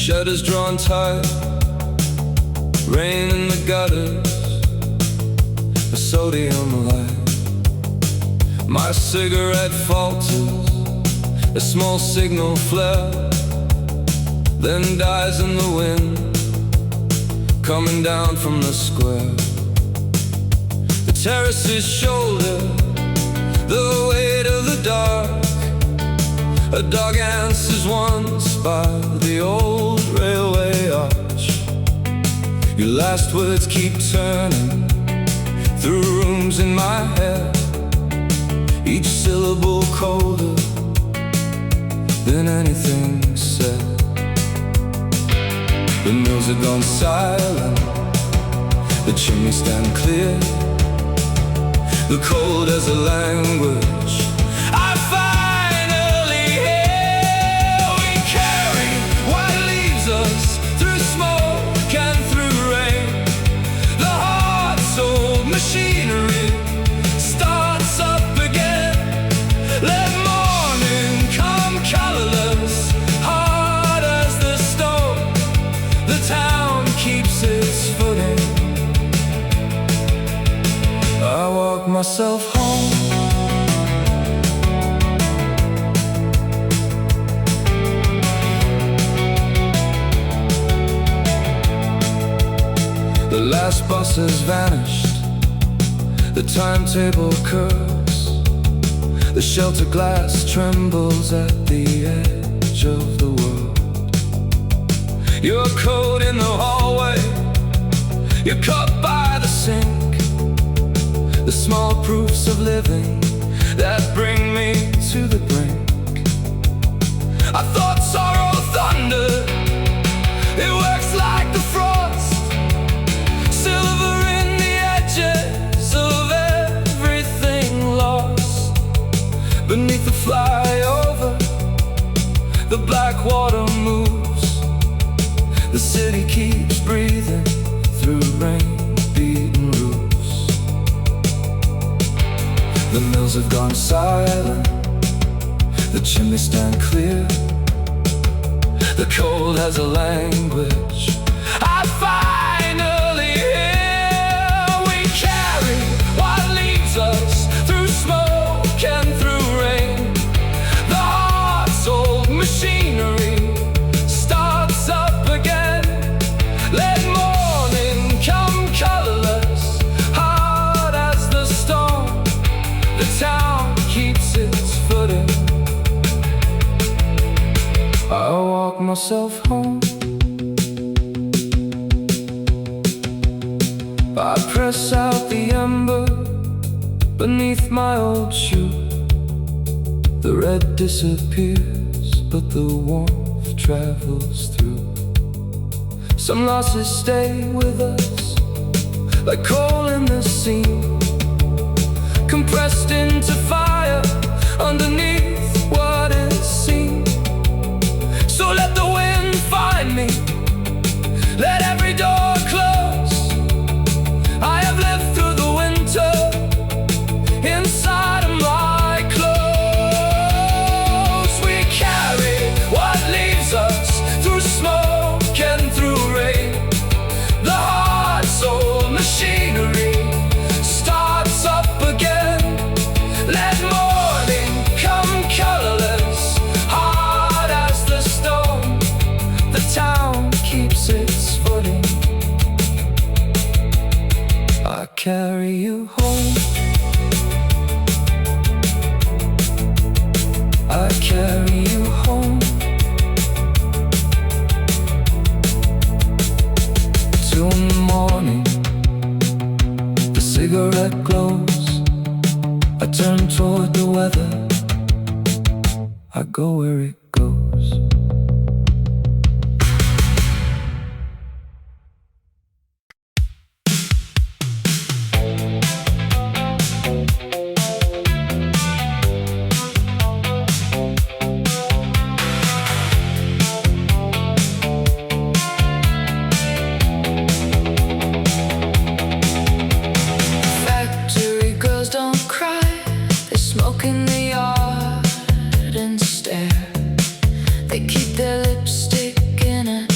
Shutters drawn tight, rain in the gutters, a sodium light. My cigarette falters, a small signal flare, then dies in the wind, coming down from the square. The terraces shoulder the weight of the dark. A dog answers once by the old railway arch. Your last words keep turning through rooms in my head, each syllable colder than anything said. The mills have gone silent, the chimneys stand clear, the cold as a language I finally hear. We carry what leaves us through smoke and through rain. The heart-sold machinery starts up again. Let morning come colorless, hard as the stone. The town keeps its footing. I walk myself home. The last bus has vanished, the timetable curves, the shelter glass trembles at the edge of the world. Your coat in the hallway, your cup by the sink, the small proofs of living that bring me to the brink. I thought sorrow thundered, it works like the frost, silver in the edges of everything lost. Beneath the flyover, the black water moves, the city keeps breathing through rain-beaten roofs. The mills have gone silent, the chimneys stand clear, the cold has a language I finally hear. We carry what leaves us through smoke and through rain. The heart-sold machinery starts up again. Let morning come colorless, hard as the stone. The town keeps its footing. I walk myself home. I press out the ember beneath my old shoe. The red disappears, but the warmth travels through. Some losses stay with us, like coal in the seam, compressed into fire underneath what is seen. So let the wind find me, let every door close. I have lived through the winter inside of my clothes. We carry what leaves us through smoke and through rain. The heart-sold machinery starts up again. Let morning come colorless, hard as the stone. The town keeps its footing. I carry you home. I carry you home. Till the morning, the cigarette glows. I turn toward the weather, I go where it goes. Factory girls don't cry, they smoke in the yard and stare. They keep their lipstick in a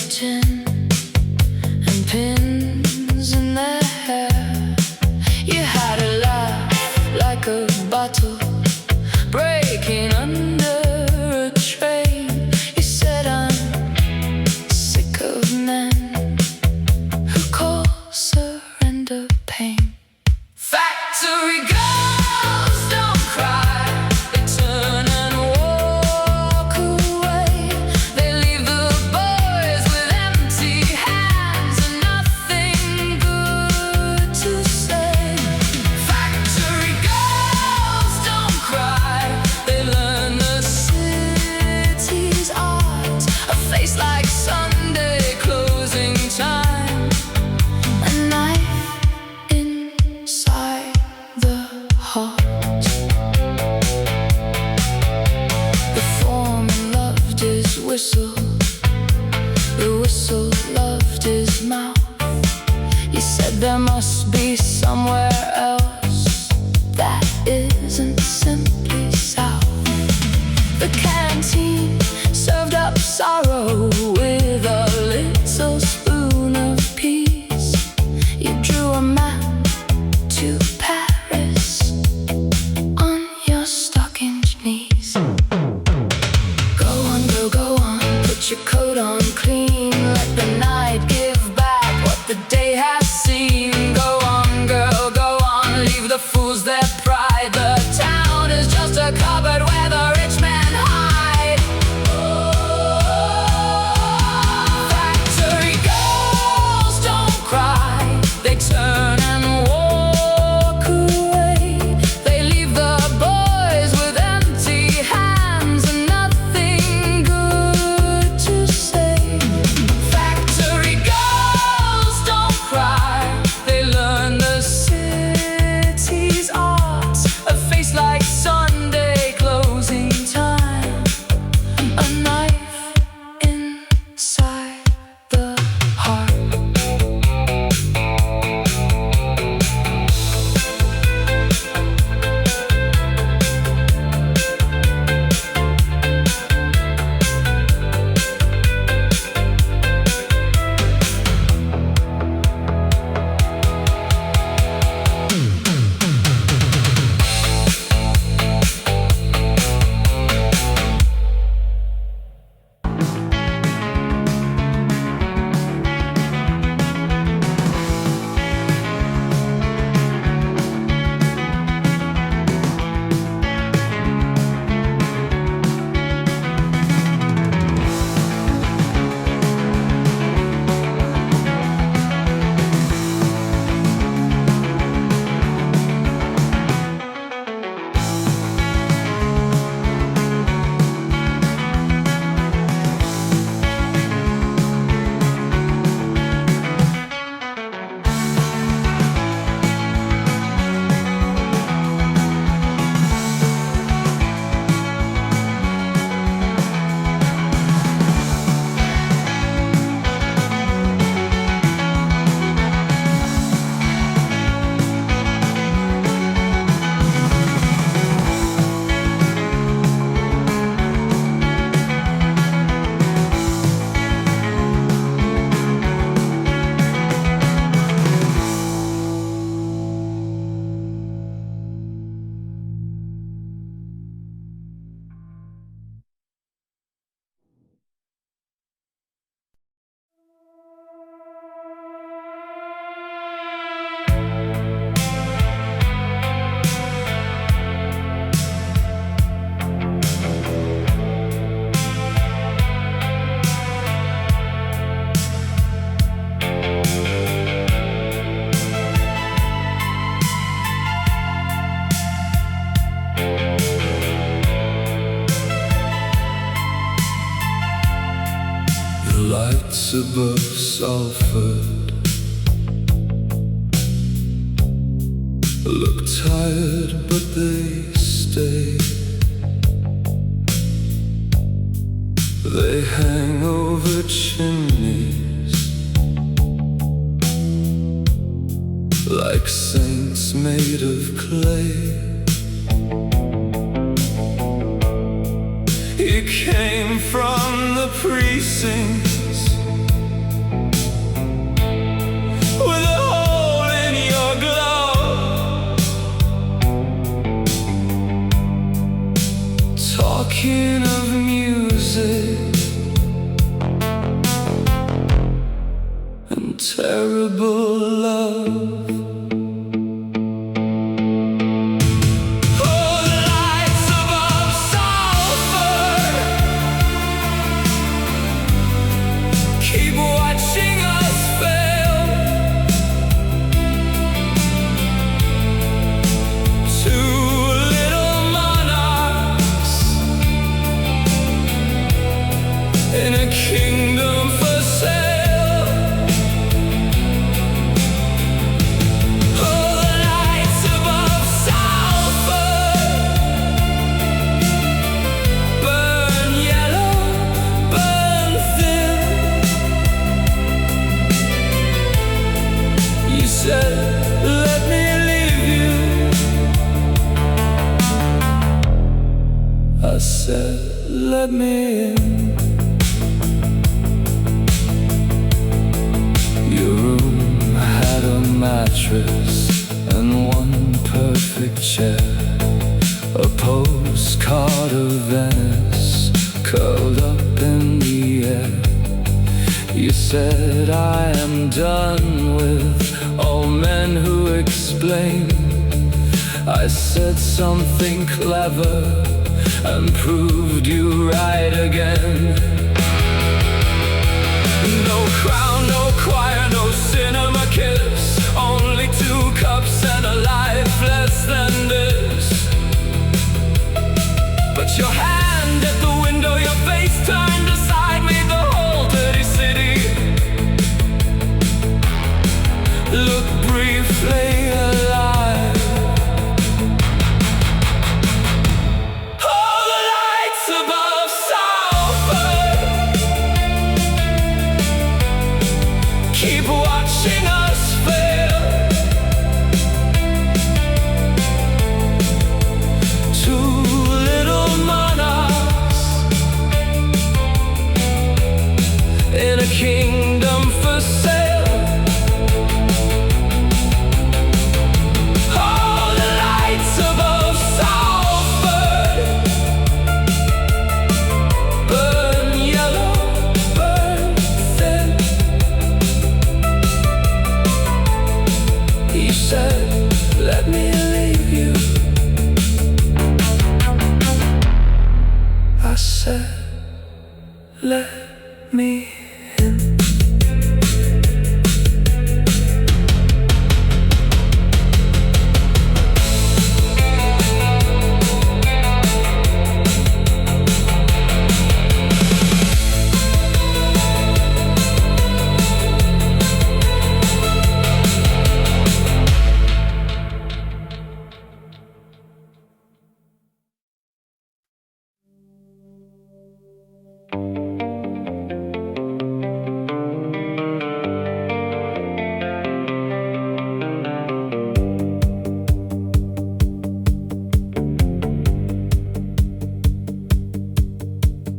There must be somewhere else that isn't simply south. The canteen served up sorrow with a little spoon of peace. You drew a map to Paris on your stockinged knees. Go on, put your coat on clean. Let the night give back what the day has seen. Go on, girl, go on, leave the fools their pride. The town is just a cupboard where the rich men hide. Factory girls don't cry, they turn and walk away. They leave the boys with empty hands and nothing good to say. Factory girls don't cry, they learn the city's art. A face like Sunday closing time, a knife inside the heart. Lights above Salford look tired, but they stay. They hang over chimneys like saints made of clay. He came from the precincts with a hole in your glove, talking of music and terrible love. In a kingdom for sale, let me in. Your room had a mattress and one perfect chair, a postcard of Venice curled up in the air. You said, I am done with all men who explain. I said something clever and proved you right again. No crown, no choir, no cinema kiss, only 2 cups and a life less than this. But your hand at the window, your face turned aside, made the whole dirty city look briefly alive. Oh, the lights above Salford keep watching us fail. 2 little monarchs in a kingdom for sale. Oh, the lights above Salford burn yellow, burn thin. He said, let me leave you. I said, let me in.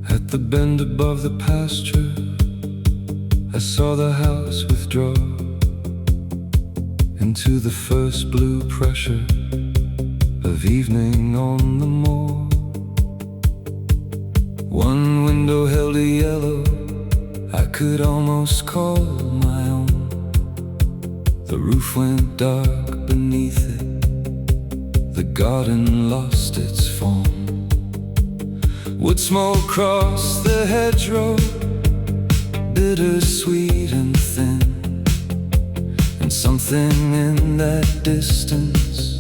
At the bend above the pasture, I saw the house withdraw into the first blue pressure of evening on the moor. One window held a yellow I could almost call my own. The roof went dark beneath it, the garden lost its form. Wood smoke crossed the hedgerow, bittersweet and thin, and something in that distance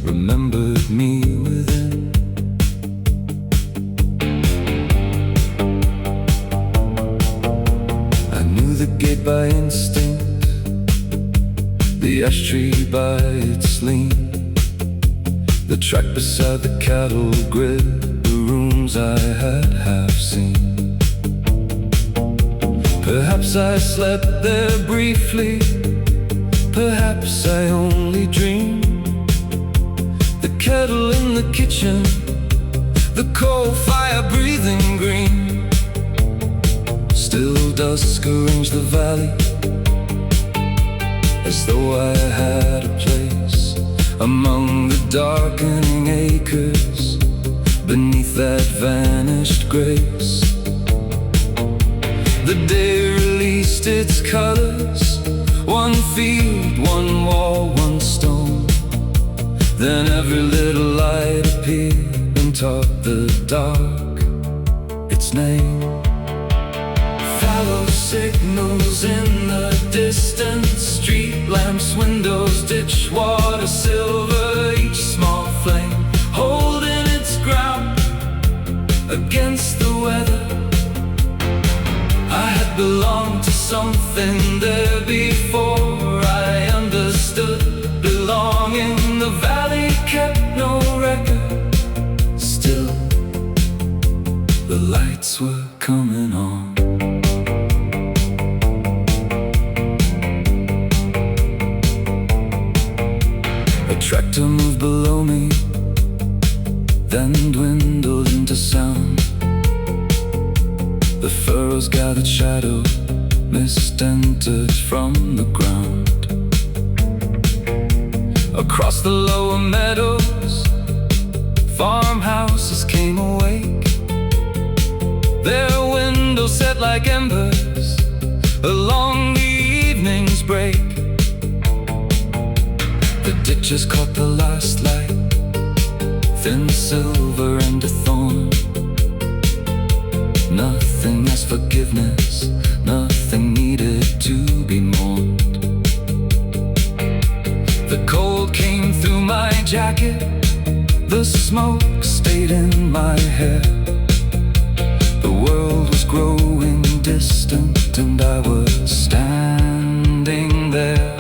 remembered me within. I knew the gate by instinct, the ash tree by its lean, the track beside the cattle grid, I had half seen. Perhaps I slept there briefly, perhaps I only dreamed. The kettle in the kitchen, the coal fire breathing green. Still dusk arranged the valley, as though I had a place among the darkening acres beneath that vanished grace. The day released its colors, one field, one wall, one stone. Then every little light appeared and taught the dark its name. Fallow signals in the distance, street lamps, windows, ditch water, silver, each small flame holding its ground against the weather. I had belonged to something there before I understood belonging. The valley kept no record, still the lights were coming on. A tractor moved below me, then dwindled into sound. The furrows gathered shadow, mist entered from the ground. Across the lower meadows, farmhouses came awake, their windows set like embers along the evening's break. The ditches caught the last light, thin silver and a thorn. Nothing asked forgiveness, nothing needed to be mourned. The cold came through my jacket, the smoke stayed in my hair. The world was growing distant and I was standing there.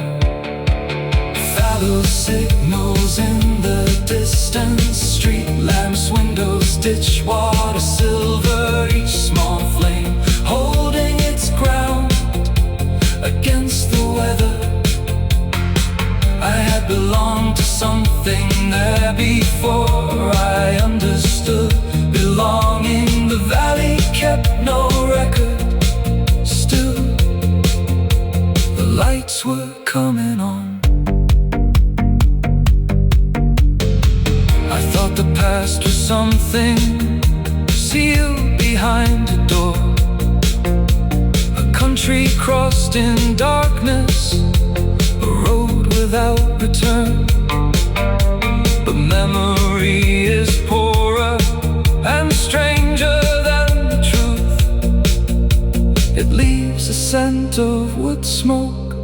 Fallow signals in the distance, street lamps, windows, ditch water, silver, each small flame holding its ground against the weather. I had belonged to something there before I understood belonging. The valley kept no record, still the lights were coming on. I thought the past was something sealed behind a door, a country crossed in darkness, a road without return. But memory is poorer and stranger than the truth. It leaves a scent of wood smoke,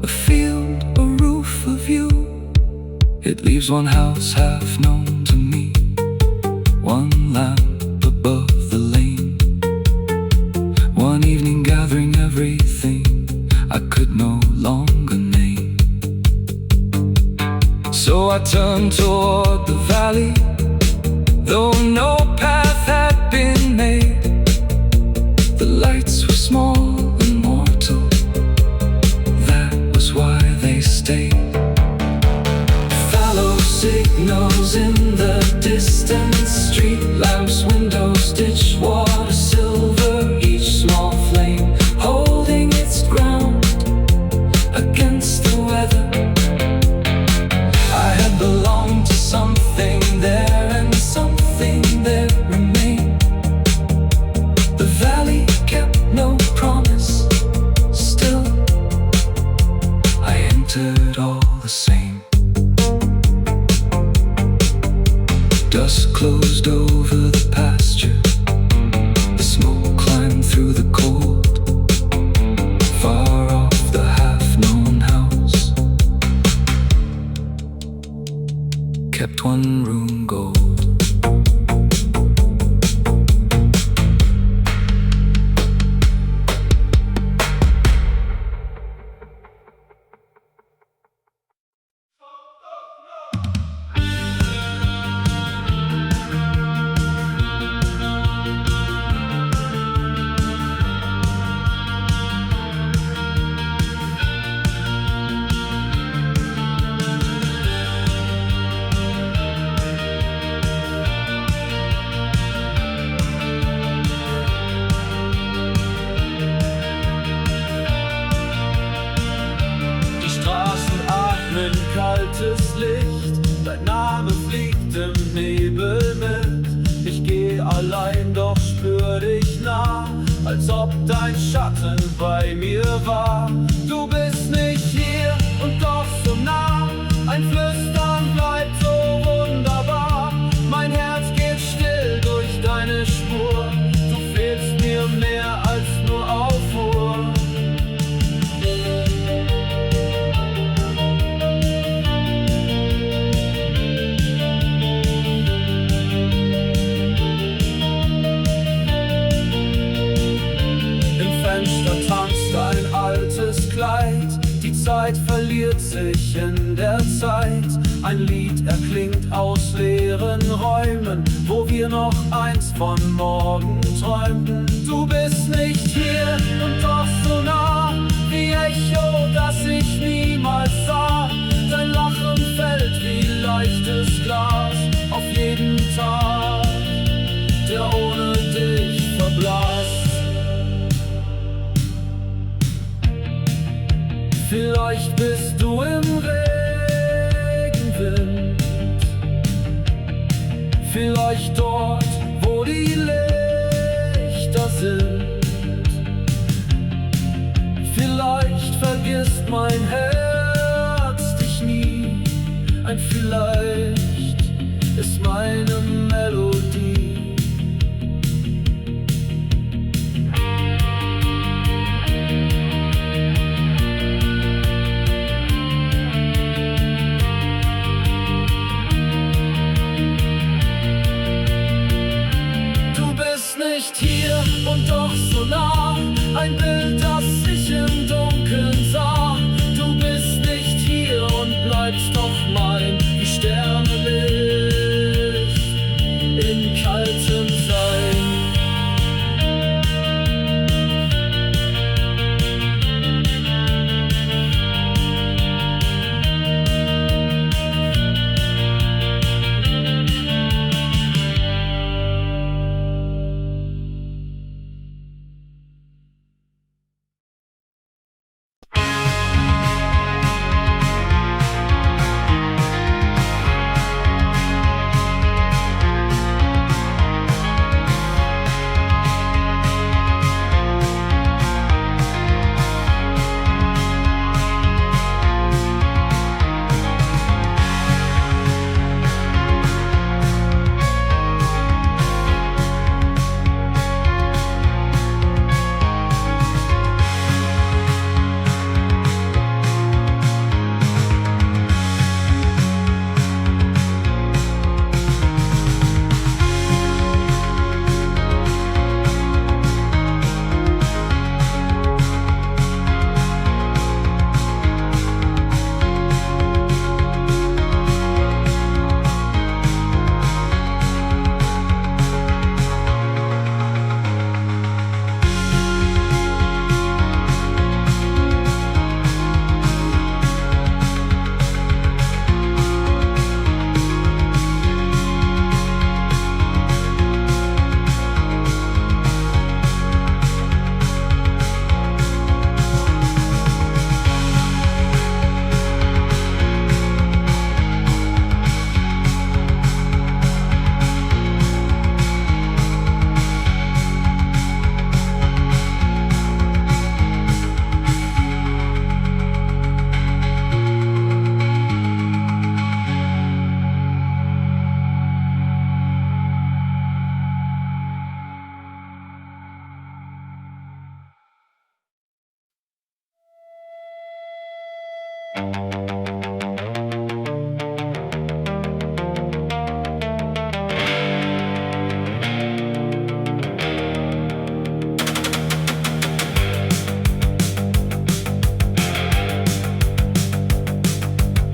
a field, a roof, a view. It leaves one house half known to me, one lamp above the lane, one evening gathering everything I could no longer name. So I turned toward the valley, though no path had been made. The lights were small and mortal, that was why they stayed. Fallow signals in the distance, street lamps, windows, ditch water, silver, each small flame holding its ground against the weather. I had belonged to something there, and something there remained. The valley kept no promise, still I entered all the same. Dusk closed over the pasture, the smoke climbed through the cold. Far off the half-known house kept one room gold. Kaltes Licht, dein Name fliegt im Nebel mit. Ich geh allein, doch spür dich nah, als ob dein Schatten bei mir war. Du bist nicht hier und doch so nah, ein Flüstern bleibt so wunderbar. Mein Herz geht still durch deine Spur, du fehlst mir mehr als nur Aufruhr. Tanzt ein altes Kleid, die Zeit verliert sich in der Zeit. Ein Lied erklingt aus leeren Räumen, wo wir noch einst von morgen träumten. Du bist nicht hier und doch so nah, wie Echo, das ich niemals sah. Dein Lachen fällt wie leichtes Glas auf jeden Tag, der ohne dich verblasst. Vielleicht bist du im Regenwind, vielleicht dort, wo die Lichter sind. Vielleicht vergisst mein Herz dich nie, ein Vielleicht ist meine Melodie. Nicht hier und doch so nah, ein Bild, das ich im Dunkeln sah. Du bist nicht hier und bleibst doch mein, wie Sternenlicht in kaltem Sein.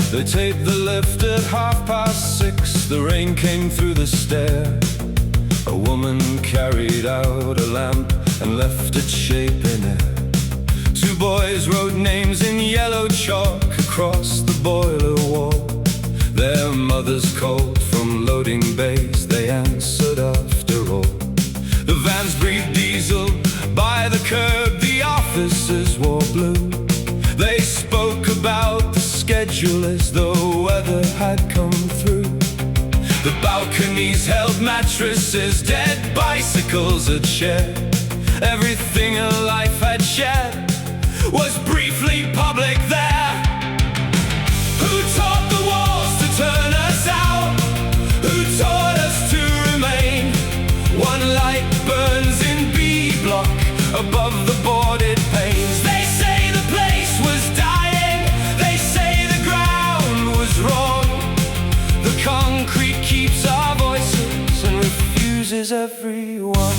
They taped the lift at 6:30. The rain came through the stair. A woman carried out a lamp and left its shape in air. Two boys wrote names in yellow chalk across the boiler wall. Their mothers called from loading bays, they answered after all. The vans breathed diesel by the curb, the officers wore blue. They spoke about the schedule as though weather had come through. The balconies held mattresses, dead bicycles had shared. Everything a life had shared was briefly public there. Who taught the walls to turn us out? Who taught us to remain? One light burns in B block above the boarded panes. They say the place was dying, they say the ground was wrong. The concrete keeps our voices and refuses everyone.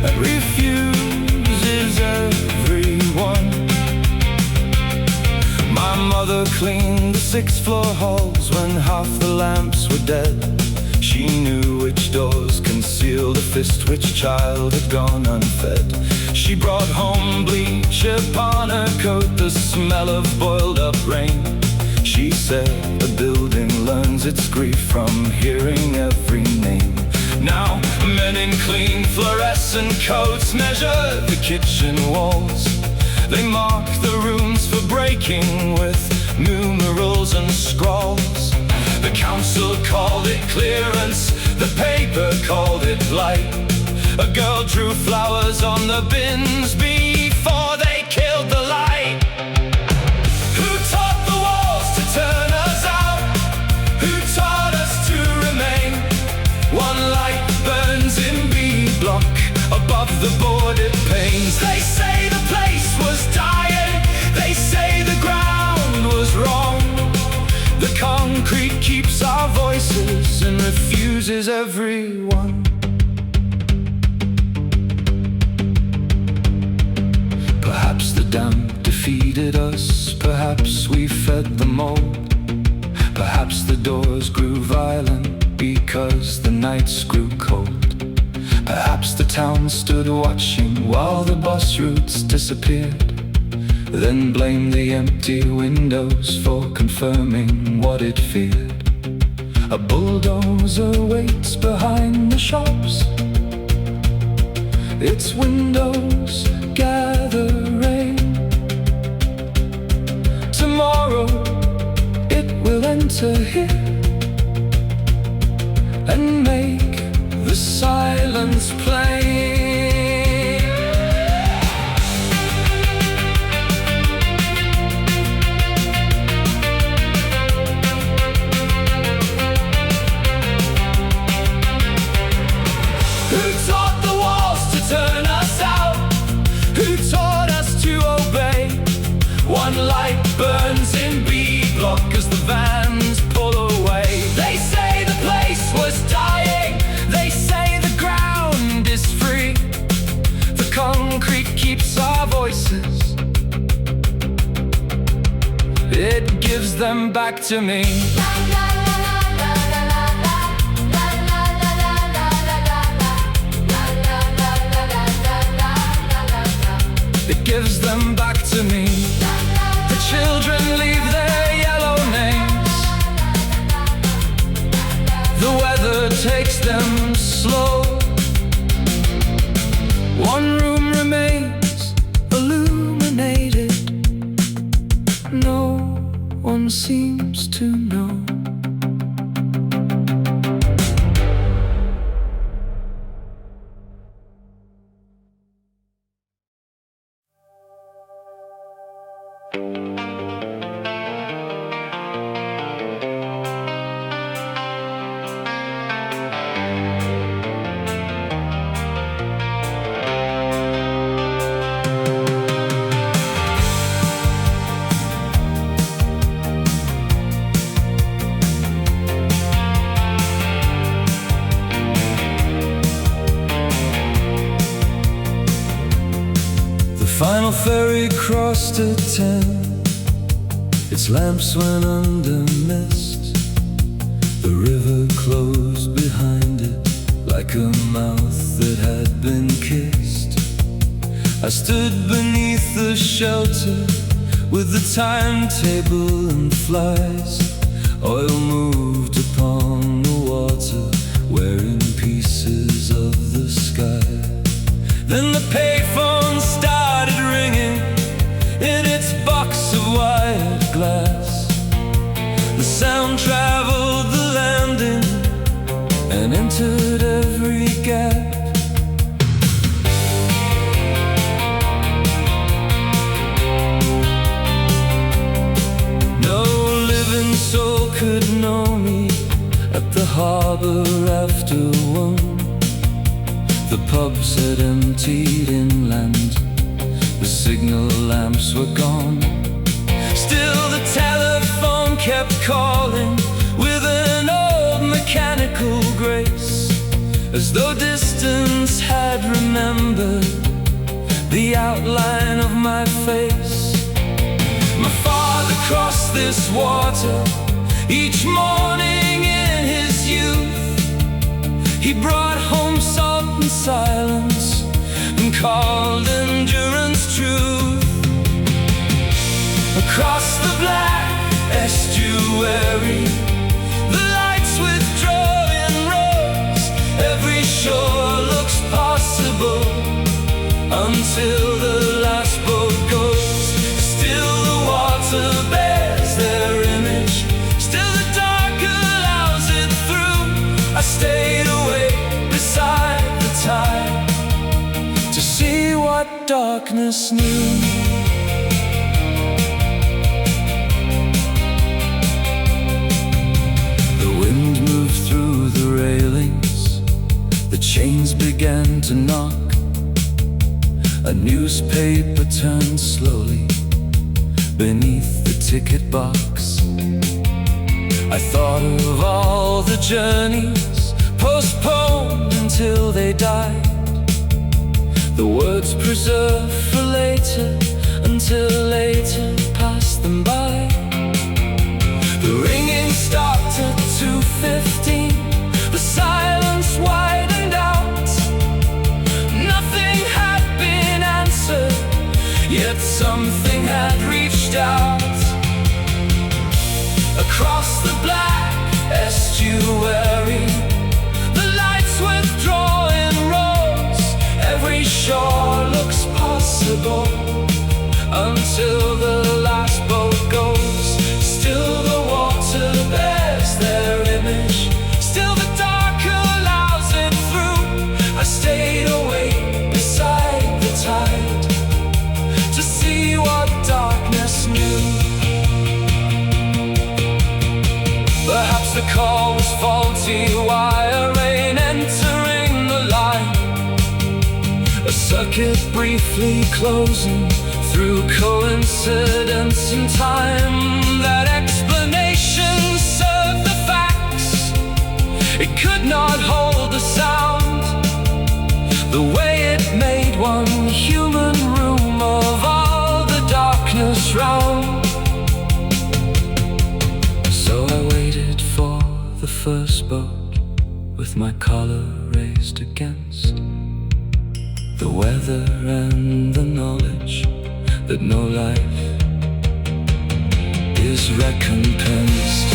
It refuses everyone. My mother cleaned the 6th floor halls when half the lamps were dead. She knew which doors concealed a fist, which child had gone unfed. She brought home bleach upon her coat, the smell of boiled up rain. She said a building learns its grief from hearing every name. Now men in clean fluorescent coats measure the kitchen walls. They mark the rooms for breaking with numerals and scrolls. The council called it clearance, the paper called it blight. A girl drew flowers on the bins before they killed the light. Who taught the walls to turn us out? Who taught us to remain? One light burns in B block above the boarded panes. They say the place was dying, they say the ground was wrong. The concrete keeps our voices and refuses everyone. Perhaps the damp defeated us, perhaps we fed the mold. Perhaps the doors grew violent because the nights grew cold. Perhaps the town stood watching while the bus routes disappeared, then blamed the empty windows for confirming what it feared. A bulldozer waits behind the shops, its windows gather rain. Tomorrow it will enter here and make the silence plain. Who taught the walls to turn us out? Who taught us to obey? One light burns in B block as the vans pull away. They say the place was dying, they say the ground is free. The concrete keeps our voices, it gives them back to me. It gives them back to me. The children leave their yellow names. The weather takes them slow. One room remains illuminated. No one seems to know. Final ferry crossed at 10. Its lamps went under mist. The river closed behind it like a mouth that had been kissed. I stood beneath the shelter with the timetable and flies. Oil moved upon the water, wearing pieces of the sky. Then the payphone started ringing in its box of wired glass. The sound traveled the landing and entered every gap. No living soul could know me at the harbor after 1. The pubs had emptied inland, the signal lamps were gone. Still the telephone kept calling with an old mechanical grace, as though distance had remembered the outline of my face. My father crossed this water each morning in his youth. He brought home salt and silence and called endurance truth. Across the black estuary, the lights withdraw in rows. Every umber until the last boat goes. Still the water bears their image, still the dark allows it through. I stayed awake beside the tide to see what darkness knew. The wind moved through the railings, the chains began to knock. A newspaper turned slowly beneath the ticket box. I thought of all the journeys postponed until they died, the words preserved for later, until later passed them by. The ringing stopped at 2:15. The silence widened out. Nothing had been answered, yet something had reached out. Across the black estuary, the lights withdraw in rows. Every shore looks possible until the last boat goes. Still the water bears their image, still the dark allows it through. I stayed awake beside the tide to see what darkness knew. Perhaps the call was faulty wire rain entering the line, a circuit briefly closing through coincidence in time. That explanation served the facts, it could not hold the sound, the way it made one human room of all the darkness round. So I waited for the first boat with my collar raised against the weather and the knowledge that no life is recompensed.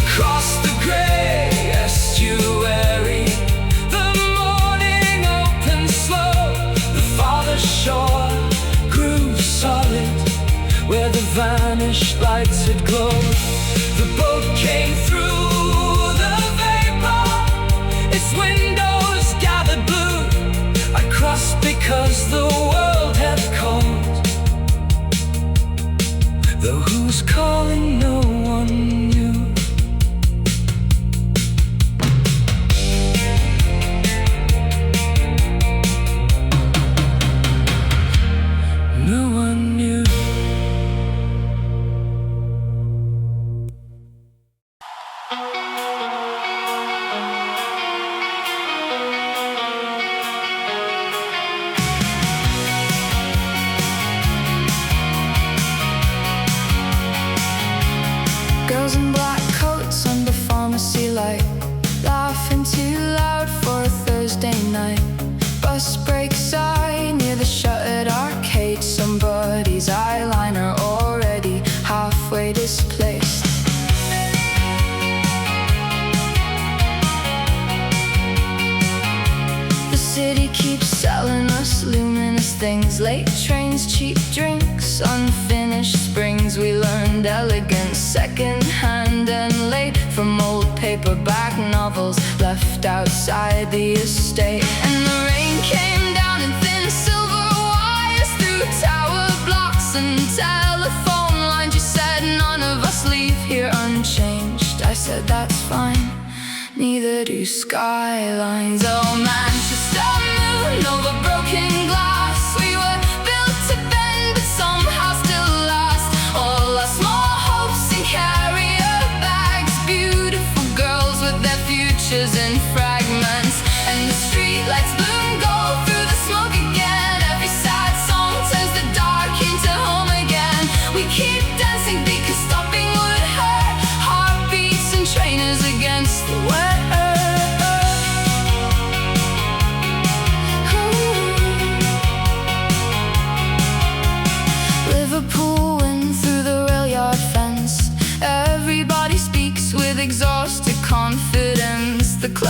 Across the grey estuary, the morning opened slow. The farther shore grew solid, where the vanished lights had glowed. The boat came through the vapor, its windows gathered blue. I crossed because the world had called, though who's calling no one knew. No one knew. Girls in black coats under pharmacy light, laughing too loud for a Thursday night. Bus breaks side near the shuttered arcade. Somebody's eyeliner already halfway displaced. The city keeps selling us luminous things, late trains, cheap drinks, unfinished springs. We learned elegance second-hand and late from old paperback novels left outside the estate. And the rain came down in thin silver wires through tower blocks and telephone lines. You said none of us leave here unchanged. I said that's fine, neither do skylines. Oh, Manchester moon over broken glass. We were built to bend but somehow still last. All our small hopes in carrier bags, beautiful girls with their futures in fragments. And the streetlights bloom gold through the smoke again. Every sad song turns the dark into home again. We keep dancing because stopping would hurt. Heartbeats and trainers against the weather.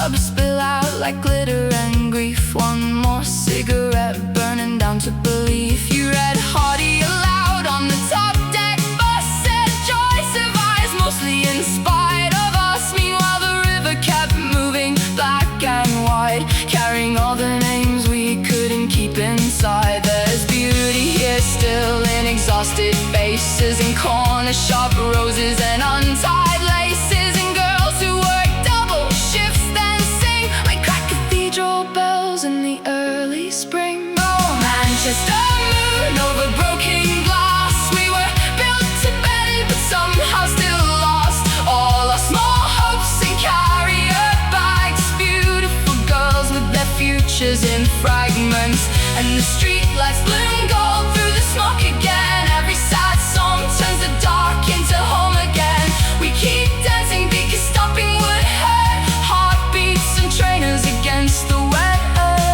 rubber spill out like glitter and grief. One more cigarette burning down to belief. You read Hardy aloud on the top deck bus, said joy survives mostly in spite of us. Meanwhile the river kept moving black and white, carrying all the names we couldn't keep inside. There's beauty here still in exhausted faces, in corner shop roses and untied laces, and girls who work double shifts then sing like cracked cathedral bells in the early spring. Oh, Manchester moon over broken glass, we were built to bend but somehow still lost all our small hopes and carrier bags. Beautiful girls with their futures in fragments, and the street lights bloom gold through the smoke again. Every sad song turns the dark into home again. We keep dancing because stopping would hurt. Heartbeats and trainers against the wet earth.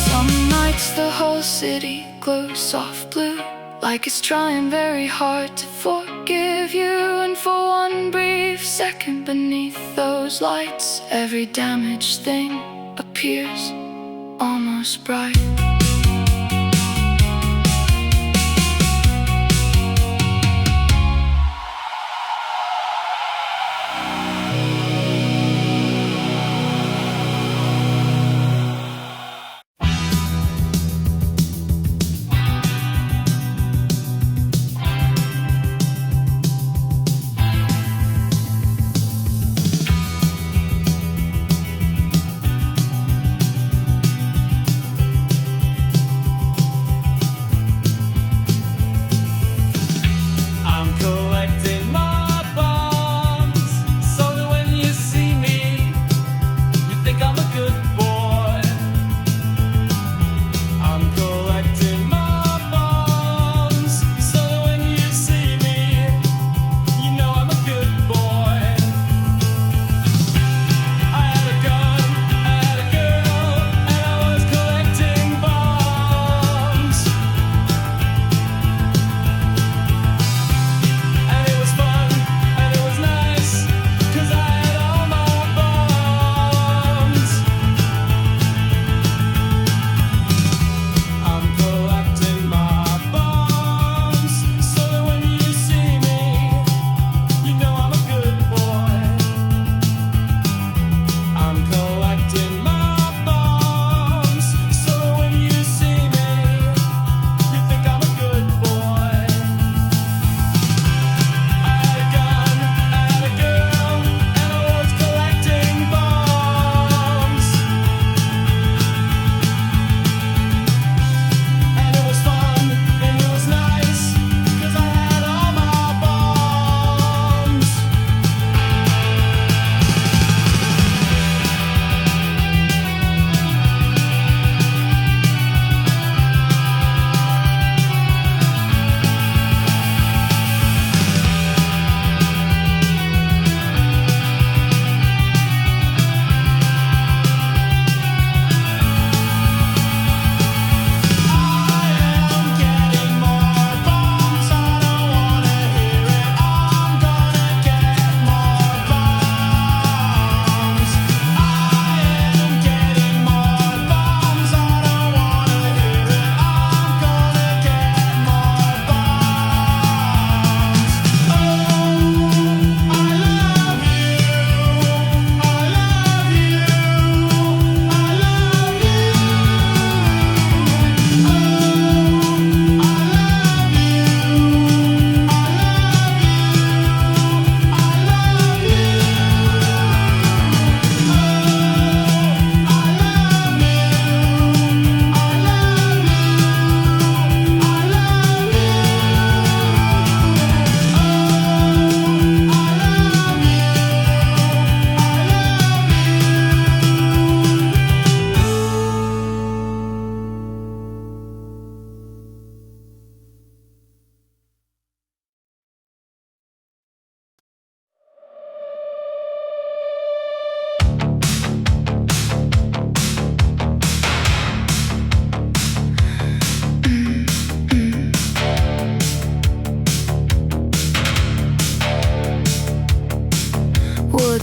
Some nights the whole city glows soft blue, like it's trying very hard to forgive you. And for one brief second beneath those lights, every damaged thing appears almost bright.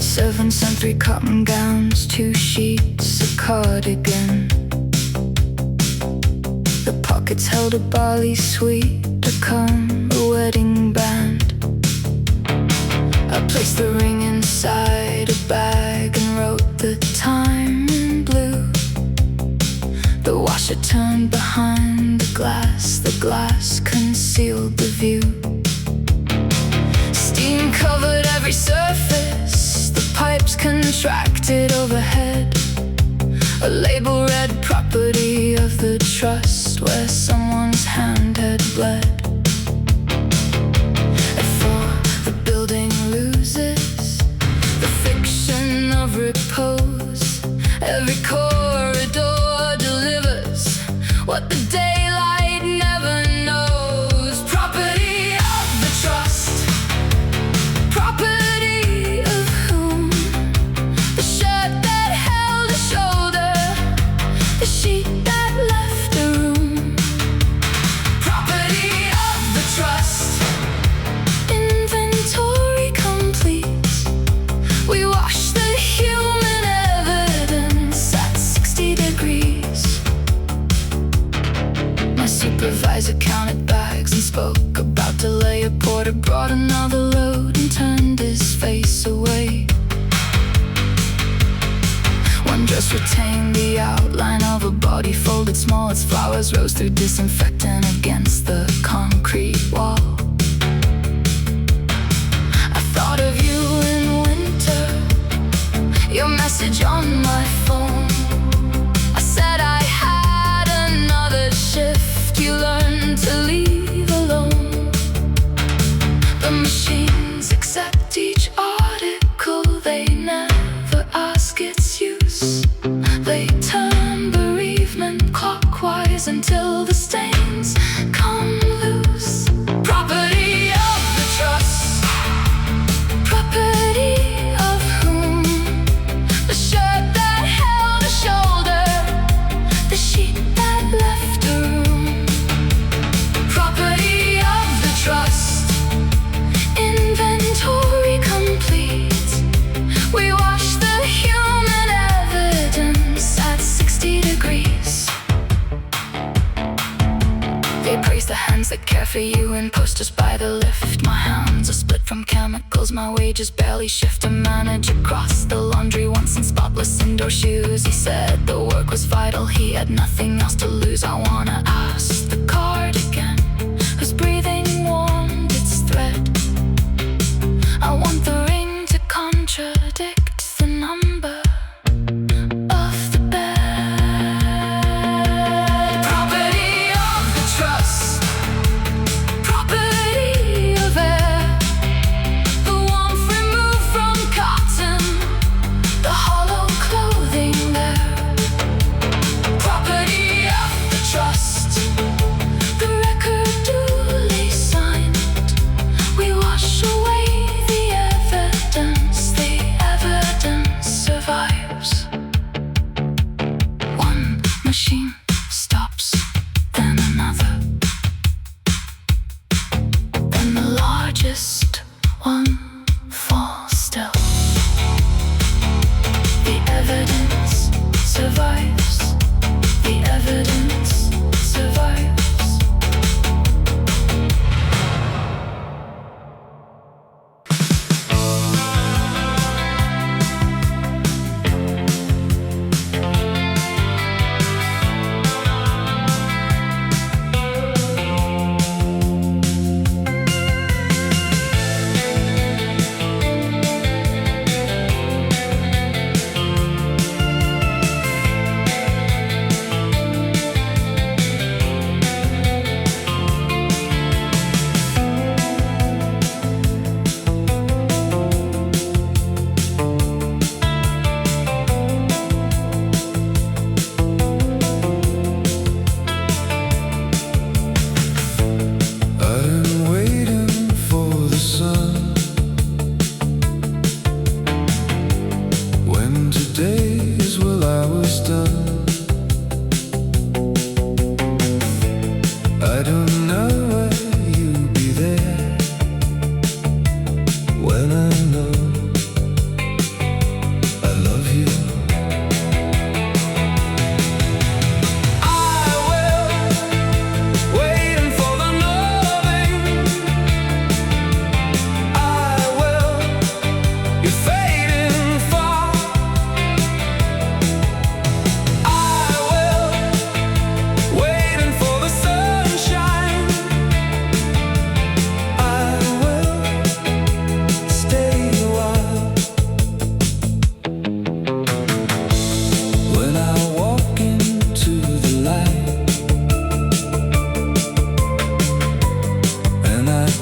servants and 3 cotton gowns, 2 sheets, a cardigan. The pockets held a barley sweet, a comb, a wedding band. I placed the ring inside a bag and wrote the time in blue. The washer turned behind the glass concealed the view. Steam covered every surface, the pipes contracted overhead. A label read property of the trust, where someone's hand had bled. The building loses the fiction of repose. Every corridor delivers what the daylight never knows. Property of the trust, property of whom? The shirt that held a shoulder, the sheet that left a room. Property of the trust. Inventory complete. We wash the human evidence at 60 degrees. My supervisor counted bags and spoke about delay. A porter brought another load and turned his face away. One dress retained the outline of a body folded small. Its flowers rose through disinfectant against the concrete wall. I thought of you in winter, your message on my phone. I said I had another shift. You learned to leave alone. The machines accept each article, they never ask its use. They turn bereavement clockwise until the stains come loose. Property of the trust, property of whom? The shirt that held a shoulder, the sheet that left a room. Property of the trust. Inventory complete. We wash the human evidence at 60 degrees. They praise the hands that care for you and posters by the lift. My hands are split from chemicals, my wages barely shift. A manager crossed the laundry once in spotless indoor shoes. He said the work was vital, he had nothing else to lose. I wanna ask the cardigan whose breathing warmed its thread. I want the ring to contradict the number of the bed. Property of the trust, property of air. The warmth removed from cotton, the hollow clothing there. Property of the trust, the record duly signed. We wash away the evidence survives. One machine stops, then another, then the largest one falls still. The evidence survives. The evidence survives.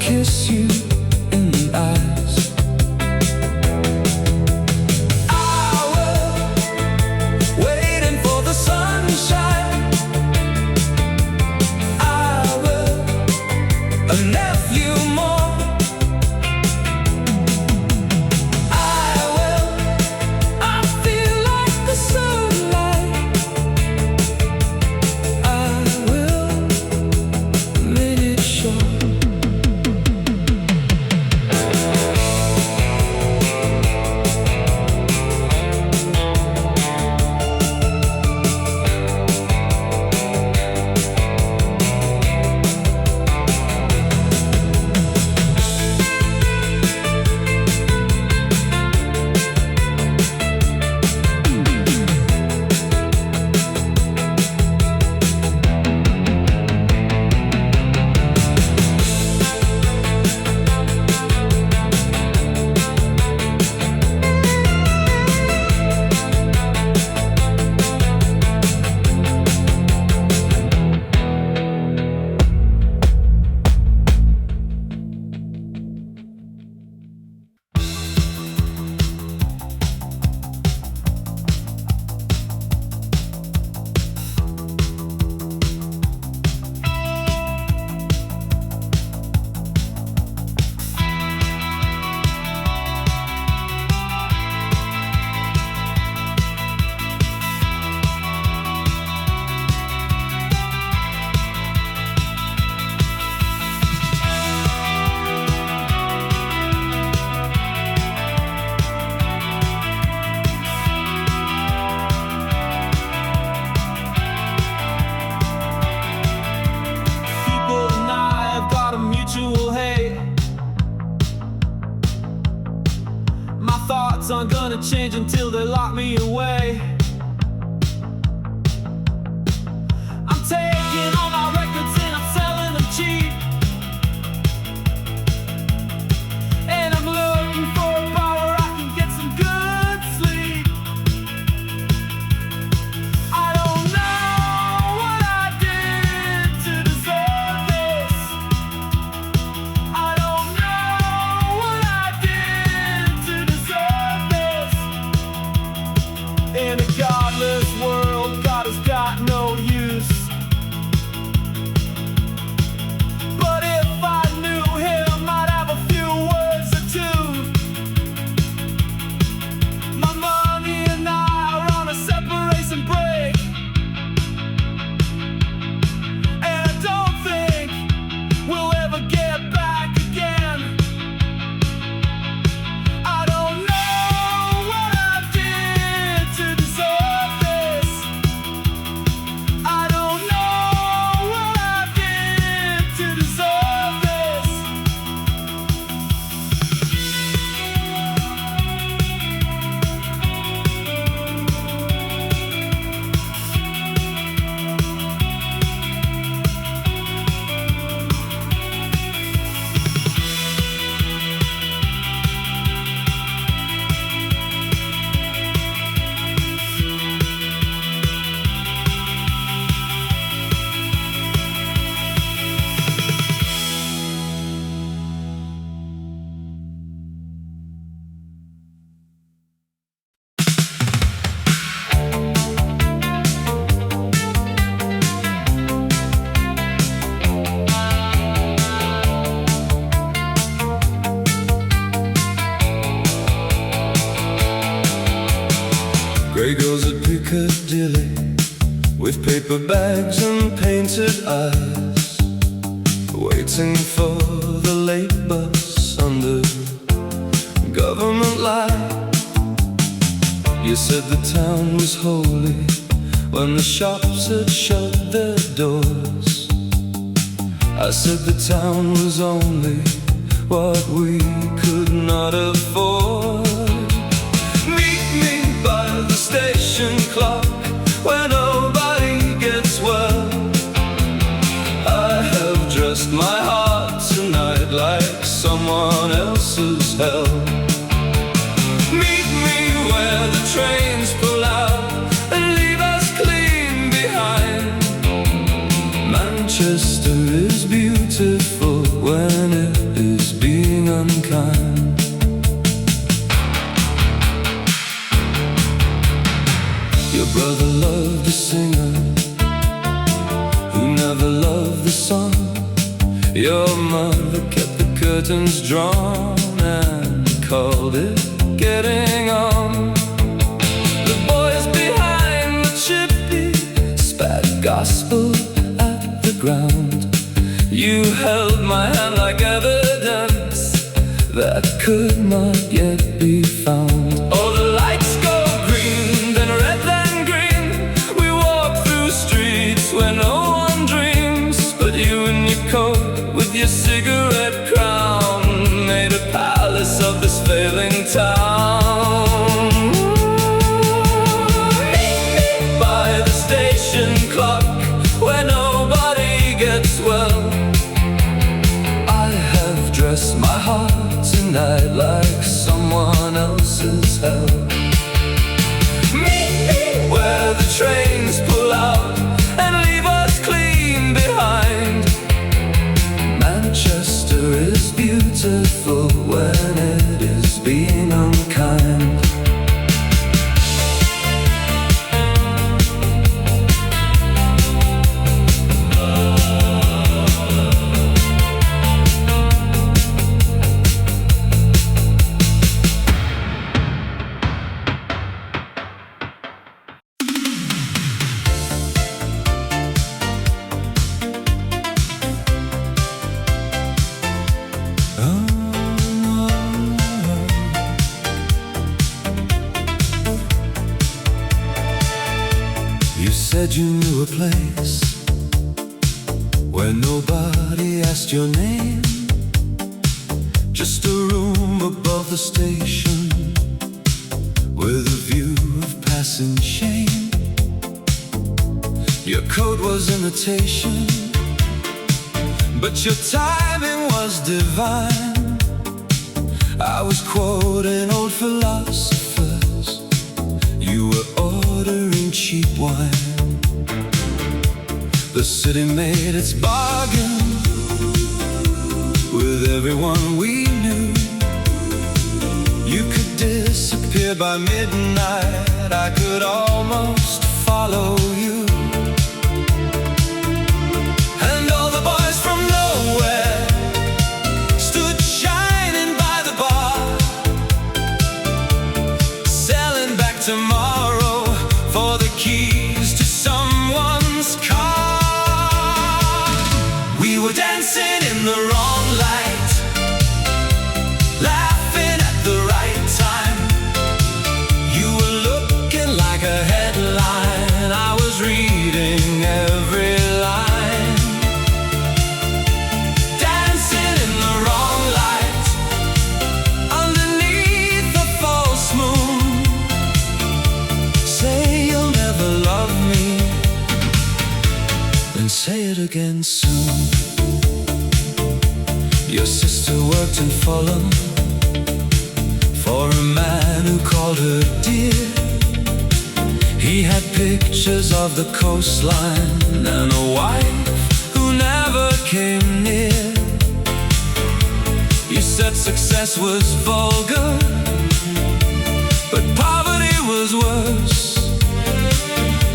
kiss you in the eyes. I will, waiting for the sunshine. I will, a nephew more. I will, I feel like the sunlight. I will, made it sure. People and I have got a mutual hate. My thoughts aren't gonna change until they lock me away. I'm taking all my records and I'm selling them cheap. And I'm looking for a bar where I can get some good sleep. I don't know what I did to deserve this. I don't know what I did to deserve this. In a godless world, God has got no use. But if I knew him, I'd have a few words or two. My money and I are on a separation break, and I don't think we'll ever get back again. I don't know what I did to deserve this. I don't know what I did to deserve this. Grey girls at Piccadilly with paper bags and painted eyes, waiting for the late bus under government light. You said the town was holy when the shops had shut their doors. I said the town was only what we could not afford. Meet me by the station clock where nobody gets well. I have dressed my heart tonight like someone else's hell. Meet me where the trains pull out and leave us clean behind. Manchester is beautiful when it is being unkind. Your brother loved a singer who never loved the song. Your mother kept the curtains drawn and called it getting on. The boys behind the chippy spat gospel at the ground. You held my hand like evidence that could not yet be found. Oh, the lights go green, then red, then green. We walk through streets where no one dreams. But you and your coat with your cigarette crown made a palace of this failing town. Meet me by the station clock where nobody gets well. I have dressed my heart tonight like someone else's hell. Meet me where the trains pull out and leave us clean behind. Manchester is beautiful when it is being unkind. You said you knew a place where nobody asked your name, just a room above the station with a view of passing shame. Your coat was imitation, but your timing was divine. I was quoting old philosophers, you were ordering cheap wine. The city made its bargain with everyone we knew. You could disappear by midnight, I could almost follow you. And all the boys from nowhere stood shining by the bar, selling back tomorrow for the keys to someone's car. We were dancing in the wrong light, laughing at the right time. You were looking like a headline, I was reading every line. Dancing in the wrong light, underneath the false moon. Say you'll never love me, then say it again soon. Your sister worked in Fulham for a man who called her dear. He had pictures of the coastline and a wife who never came near. You said success was vulgar, but poverty was worse.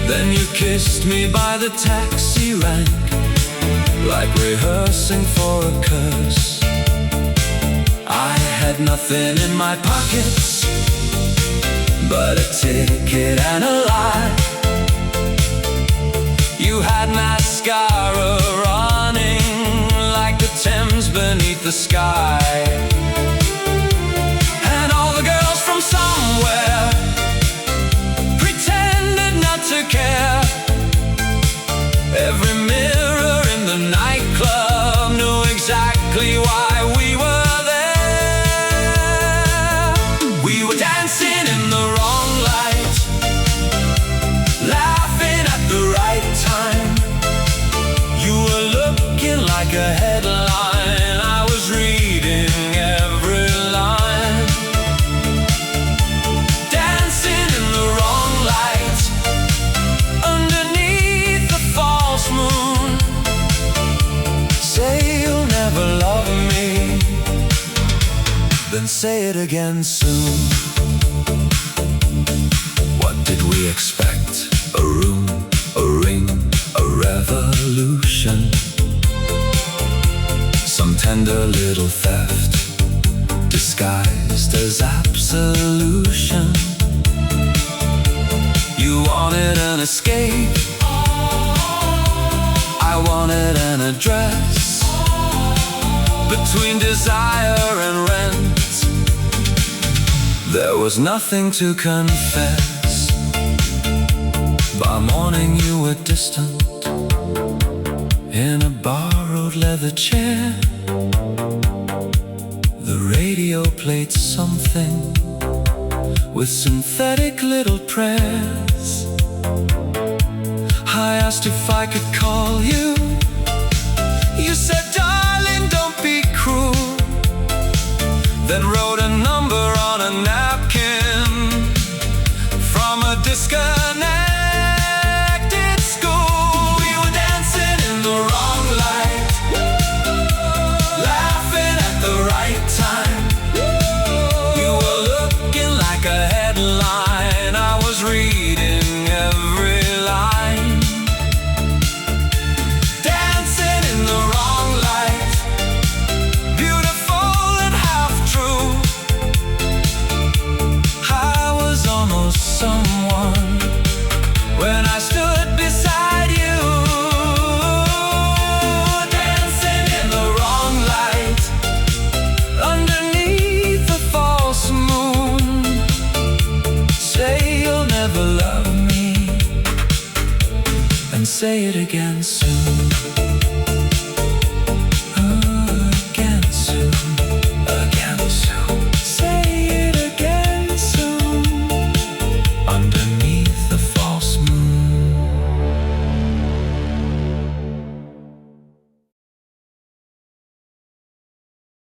Then you kissed me by the taxi rank, like rehearsing for a curse. I had nothing in my pockets but a ticket and a lie. You had mascara running like the Thames beneath the sky. And all the girls from somewhere pretended not to care. Every mirror in the nightclub knew exactly why we were there. We were dancing in the wrong light, laughing at the right time. You were looking like a headline, I was reading every line. Dancing in the wrong light, underneath the false moon. Say you'll never love me, then say it again soon. What did we expect? A room, a ring, a revolution. Some tender little theft disguised as absolution. You wanted an escape, I wanted an address. Between desire and rent, there was nothing to confess. By morning you were distant, in a borrowed leather chair. The radio played something with synthetic little prayers. I asked if I could call you. You said, darling, don't be cruel. Then wrote a number on a napkin from a disconnected school. We were dancing in the wrong light, laughing at the right time. You were looking like a headline, I was reading every line. Dancing in the wrong light, beautiful and half true. I was almost someone when I stood beside you. Dancing in the wrong light, underneath the false moon. Say you'll never love me, and say it again